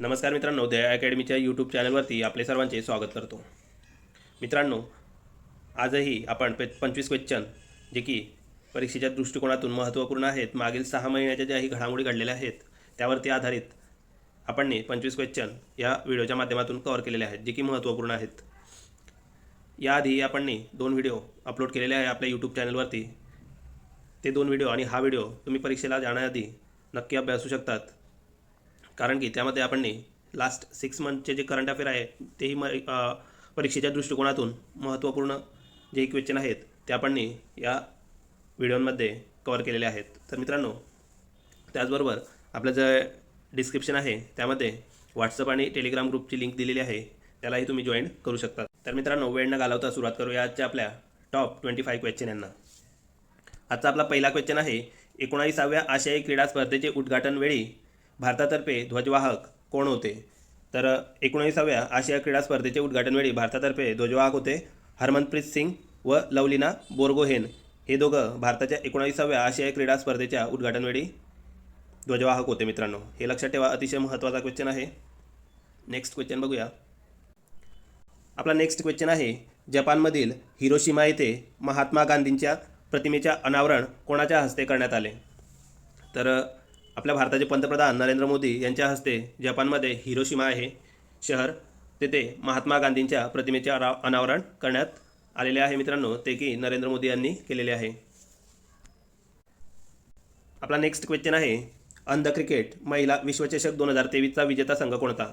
नमस्कार मित्रांनो, दया अकॅडमीच्या यूट्यूब चॅनलवरती आपले सर्वांचे स्वागत करतो. मित्रांनो, आजही आपण 25 क्वेश्चन जे की परीक्षेच्या दृष्टिकोनातून महत्त्वपूर्ण आहेत, मागील 6 महिन्याच्या ज्याही घडामोडी घडलेल्या आहेत त्यावरती आधारित आपण 25 क्वेश्चन या व्हिडिओच्या माध्यमातून कव्हर केलेले आहेत, जे की महत्त्वपूर्ण आहेत. याआधी आपण 2 व्हिडिओ अपलोड केलेले आहे आपल्या यूट्यूब चॅनलवरती. ते 2 व्हिडिओ आणि हा व्हिडिओ तुम्ही परीक्षेला जाण्याआधी नक्की अभ्यासू शकतात, कारण की त्यामध्ये आपण लास्ट 6 मंथचे जे करंट अफेअर आहे तेही परीक्षेच्या दृष्टिकोनातून महत्त्वपूर्ण जे क्वेश्चन आहेत ते आपण या व्हिडिओमध्ये कव्हर केलेले आहेत. तर मित्रांनो, त्याचबरोबर आपलं जे डिस्क्रिप्शन आहे त्यामध्ये व्हॉट्सअप आणि टेलिग्राम ग्रुपची लिंक दिलेली आहे, त्यालाही तुम्ही जॉईन करू शकता. तर मित्रांनो, वेळ न घालवता सुरुवात करूया आजच्या आपल्या टॉप 25 क्वेश्चन यांना. आजचा आपला पहिला क्वेश्चन आहे, 19व्या आशियाई क्रीडा स्पर्धेचे उद्घाटन वेळी भारतातर्फे ध्वजवाहक कोण होते? तर 19व्या आशिया क्रीडा स्पर्धेचे उद्घाटनवेळी भारतातर्फे ध्वजवाहक होते हरमनप्रीत सिंग व लवलीना बोरगोहेन. हे दोघं भारताच्या 19व्या आशियाई क्रीडा स्पर्धेच्या उद्घाटनवेळी ध्वजवाहक होते. मित्रांनो, हे लक्षात ठेवा, अतिशय महत्त्वाचा क्वेश्चन आहे. नेक्स्ट क्वेश्चन बघूया. आपला नेक्स्ट क्वेश्चन आहे, जपानमधील हिरोशिमा येथे महात्मा गांधींच्या प्रतिमेच्या अनावरण कोणाच्या हस्ते करण्यात आले? तर आपल्या भारताचे पंतप्रधान नरेंद्र मोदी यांच्या हस्ते जपानमध्ये हिरोशिमा आहे शहर, तेथे महात्मा गांधींच्या प्रतिमेचे अनावरण करण्यात आलेले आहे. मित्रांनो, ते की नरेंद्र मोदी यांनी केलेले आहे. आपला नेक्स्ट क्वेश्चन आहे, अंध क्रिकेट महिला विश्वचषक 2023चा विजेता संघ कोणता?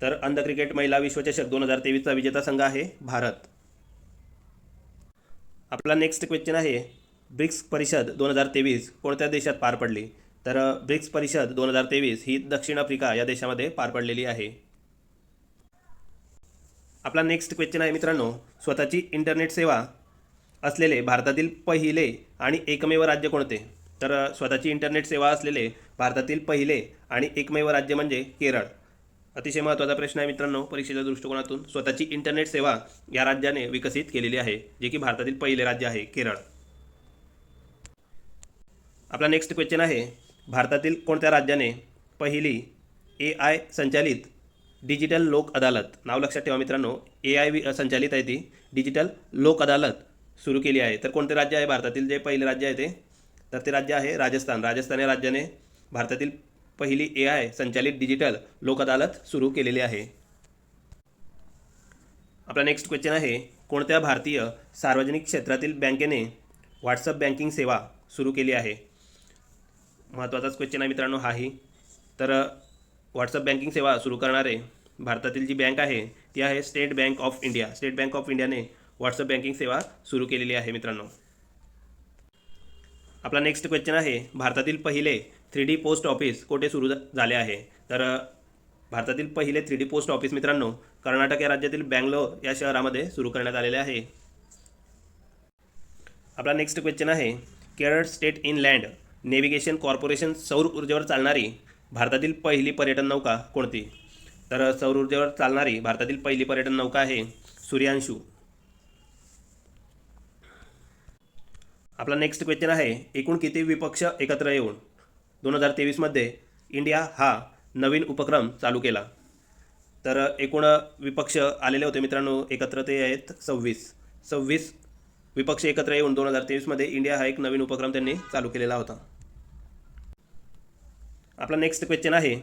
तर अंध क्रिकेट महिला विश्वचषक 2023चा विजेता संघ आहे भारत. आपला नेक्स्ट क्वेश्चन आहे, ब्रिक्स परिषद 2023 कोणत्या देशात पार पडली? तर ब्रिक्स परिषद 2023 ही दक्षिण आफ्रिका या देशामध्ये पार पडलेली आहे. आपला नेक्स्ट क्वेश्चन आहे मित्रांनो, स्वतःची इंटरनेट सेवा असलेले भारतातील पहिले आणि एकमेव राज्य कोणते? तर स्वतःची इंटरनेट सेवा असलेले भारतातील पहिले आणि एकमेव राज्य म्हणजे केरळ. अतिशय महत्त्वाचा प्रश्न आहे मित्रांनो परीक्षेच्या दृष्टिकोनातून. स्वतःची इंटरनेट सेवा या राज्याने विकसित केलेली आहे, जे की भारतातील पहिले राज्य आहे केरळ. आपला नेक्स्ट क्वेश्चन आहे, भारतातील कोणत्या राज्याने पहिली AI संचालित डिजिटल लोक अदालत, नाव लक्षात ठेवा मित्रांनो, AI संचालित आहे ती डिजिटल लोक अदालत सुरू केली आहे? तर कोणते राज्य आहे भारतातील जे पहिले राज्य आहे ते? तर ते राज्य आहे राजस्थान. राजस्थान या राज्याने भारतातील पहिली AI संचालित डिजिटल लोक अदालत सुरू केलेली आहे. आपला नेक्स्ट क्वेश्चन आहे, कोणत्या भारतीय सार्वजनिक क्षेत्रातील बँकेने व्हॉट्सअप बँकिंग सेवा सुरू केली आहे? महत्त्वाचाच क्वेश्चन आहे मित्रांनो हाही. तर व्हॉट्सअप बँकिंग सेवा सुरू करणारे भारतातील जी बँक आहे ती आहे state bank of India. State bank of इंडियाने व्हॉट्सअप बँकिंग सेवा सुरू केलेली आहे मित्रांनो. आपला नेक्स्ट क्वेश्चन आहे, भारतातील पहिले 3D पोस्ट ऑफिस कोठे सुरू झाले आहे? तर भारतातील पहिले 3D पोस्ट ऑफिस मित्रांनो कर्नाटक या राज्यातील बँगलोर या शहरामध्ये सुरू करण्यात आलेले आहे. आपला नेक्स्ट क्वेश्चन आहे, Kerala state inland navigation corporation सौर ऊर्जेवर चालणारी भारतातील पहिली पर्यटन नौका कोणती? तर सौर ऊर्जेवर चालणारी भारतातील पहिली पर्यटन नौका आहे सूर्यांशू. आपला नेक्स्ट क्वेश्चन आहे, एकूण किती विपक्ष एकत्र येऊन 2023मध्ये इंडिया हा नवीन उपक्रम चालू केला? तर एकूण विपक्ष आलेले होते मित्रांनो एकत्र, ते आहेत 26 विपक्ष एकत्र येऊन 2023मध्ये इंडिया हा एक नवीन उपक्रम त्यांनी चालू केलेला होता. आपला नेक्स्ट क्वेश्चन आहे,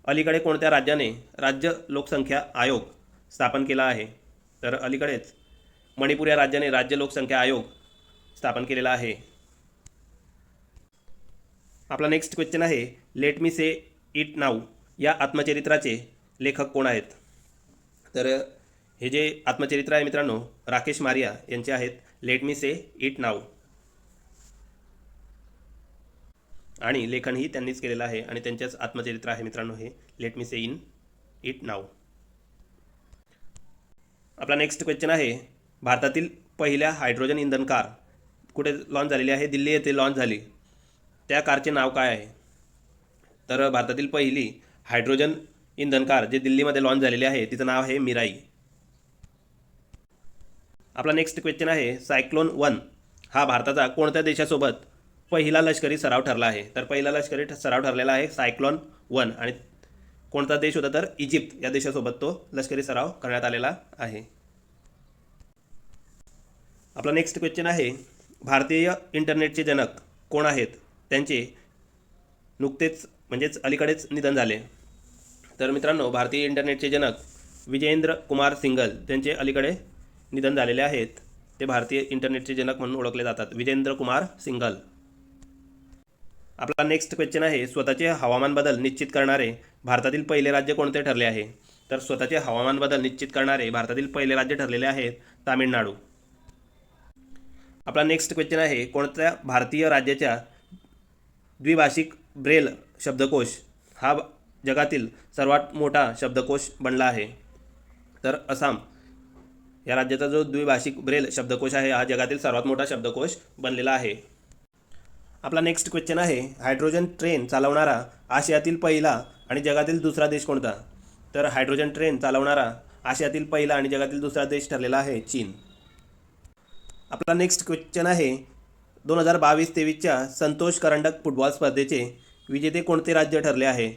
अलीकडे कोणत्या राज्याने राज्य लोकसंख्या आयोग स्थापन केला आहे? तर अलीकडेच मणिपूर या राज्याने राज्य लोकसंख्या आयोग स्थापन केलेला आहे. आपला नेक्स्ट क्वेश्चन आहे, let me say it now या आत्मचरित्राचे लेखक कोण आहेत? तर हे जे आत्मचरित्र आहे मित्रांनो राकेश मारिया यांचे आहेत, let me say it now, आणि लेखनही त्यांनीच केलेलं आहे आणि त्यांचेच आत्मचरित्र आहे मित्रांनो हे let me say in it now. आपला नेक्स्ट क्वेश्चन आहे, भारतातील पहिल्या हायड्रोजन इंधन कार कुठे लॉन्च झालेली आहे? दिल्ली येथे लॉन्च झाली. त्या कारचे नाव काय आहे? तर भारतातील पहिली हायड्रोजन इंधन कार जे दिल्लीमध्ये लॉन्च झालेली आहे तिचं नाव आहे मिराई. आपला नेक्स्ट क्वेश्चन आहे, सायक्लोन 1 हा भारताचा कोणत्या देशासोबत पहिला लष्करी सराव ठरला आहे? तर पहिला लष्करी सराव ठरलेला आहे सायक्लोन 1, आणि कोणता देश होता तर इजिप्त या देशासोबत तो लष्करी सराव करण्यात आलेला आहे. आपला नेक्स्ट क्वेश्चन आहे, भारतीय इंटरनेटचे जनक कोण आहेत? त्यांचे नुकतेच म्हणजेच अलीकडेच निधन झाले. तर मित्रांनो, भारतीय इंटरनेटचे जनक विजेंद्र कुमार सिंगल त्यांचे अलीकडे निधन झालेले आहेत. ते भारतीय इंटरनेटचे जनक म्हणून ओळखले जातात, विजेंद्र कुमार सिंगल. आपला नेक्स्ट क्वेश्चन आहे, स्वतःचे हवामान बदल निश्चित करणारे भारतातील पहिले राज्य कोणते ठरले आहे? तर स्वतःचे हवामान बदल निश्चित करणारे भारतातील पहिले राज्य ठरलेले आहेत तामिळनाडू. आपला नेक्स्ट क्वेश्चन आहे, कोणत्या भारतीय राज्याच्या द्विभाषिक ब्रेल शब्दकोश हा जगातील सर्वात मोठा शब्दकोश बनला आहे? तर आसाम या राज्याचा जो द्विभाषिक ब्रेल शब्दकोश आहे हा जगातील सर्वात मोठा शब्दकोश बनलेला आहे. आपला नेक्स्ट क्वेश्चन आहे, हायड्रोजन ट्रेन चालवणारा आशियातील पहिला आणि जगातील दुसरा देश कोणता? तर हायड्रोजन ट्रेन चालवणारा आशियातील पहिला आणि जगातील दुसरा देश ठरलेला आहे चीन. आपला नेक्स्ट क्वेश्चन आहे, 2022-23च्या संतोष करंडक फुटबॉल स्पर्धेचे विजेते कोणते राज्य ठरले आहे?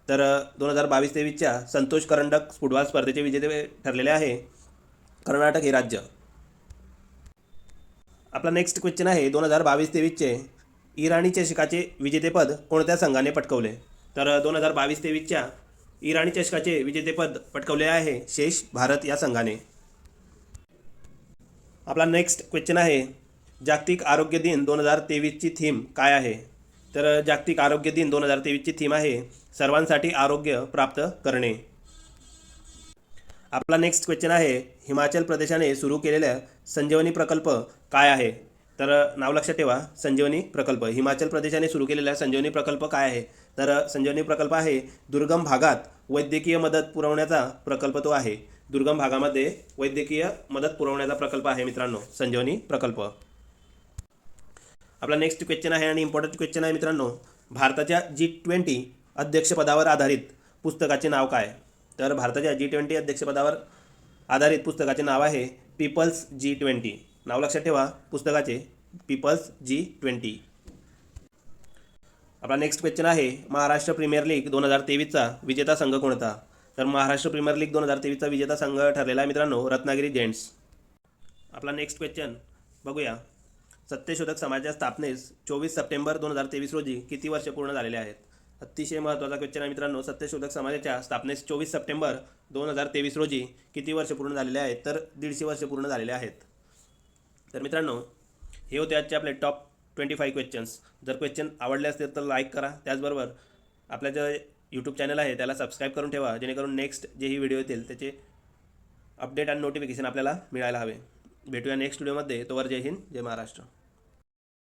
तर 2022-23च्या संतोष करंडक फुटबॉल स्पर्धेचे विजेते ठरलेले आहे कर्नाटक हे राज्य. आपला नेक्स्ट क्वेश्चन आहे, 2022-23चे इराणी चषकाचे विजेतेपद कोणत्या संघाने पटकवले? तर 2022-23च्या इराणी चषकाचे विजेतेपद पटकवले आहे शेष भारत या संघाने. आपला नेक्स्ट क्वेश्चन आहे, जागतिक आरोग्य दिन 2023ची थीम काय आहे? तर जागतिक आरोग्य दिन 2023ची थीम आहे सर्वांसाठी आरोग्य प्राप्त करणे. आपला नेक्स्ट क्वेश्चन आहे, हिमाचल प्रदेशाने सुरू केलेला संजीवनी प्रकल्प काय आहे? तर नाव लक्षात ठेवा, संजीवनी प्रकल्प. हिमाचल प्रदेशाने सुरू केलेला संजीवनी प्रकल्प काय आहे? तर संजीवनी प्रकल्प आहे दुर्गम भागात वैद्यकीय मदत पुरवण्याचा प्रकल्प तो आहे. दुर्गम भागामध्ये वैद्यकीय मदत पुरवण्याचा प्रकल्प आहे मित्रांनो संजीवनी प्रकल्प. आपला नेक्स्ट क्वेश्चन आहे आणि इम्पॉर्टंट क्वेश्चन आहे मित्रांनो, भारताच्या G20 अध्यक्षपदावर आधारित पुस्तकाचे नाव काय? तर भारताच्या G20 अध्यक्षपदावर आधारित पुस्तकाचे नाव आहे पीपल्स G20. नाव लक्षात ठेवा पुस्तकाचे, पीपल्स G20. आपला नेक्स्ट क्वेश्चन आहे, महाराष्ट्र प्रीमियर लीग 2023चा विजेता संघ कोणता? तर महाराष्ट्र प्रीमियर लीग 2023चा विजेता संघ ठरलेला आहे मित्रांनो रत्नागिरी जेंट्स. आपला नेक्स्ट क्वेश्चन बघूया, सत्यशोधक समाजाच्या स्थापनेस 24 सप्टेंबर 2023 रोजी किती वर्ष पूर्ण झालेले आहेत? अतिशय महत्त्वाचा क्वेश्चन आहे मित्रांनो, सत्यशोधक समाजाच्या स्थापनेस 24 सप्टेंबर 2023 रोजी किती वर्ष पूर्ण झालेले आहेत? तर 150 वर्ष पूर्ण झालेले आहेत. तर मित्रांनो, हे होते आजचे आपले टॉप 25 क्वेश्चन्स. जर क्वेश्चन आवडले असतील तर लाईक करा, त्याचबरोबर आपल्या जे यूट्यूब चॅनल आहे त्याला सबस्क्राईब करून ठेवा, जेणेकरून नेक्स्ट जेही व्हिडिओ येतील त्याचे अपडेट आणि नोटिफिकेशन आपल्याला मिळायला हवे. भेटूया नेक्स्ट व्हिडिओमध्ये. तोवर जय हिंद, जय महाराष्ट्र.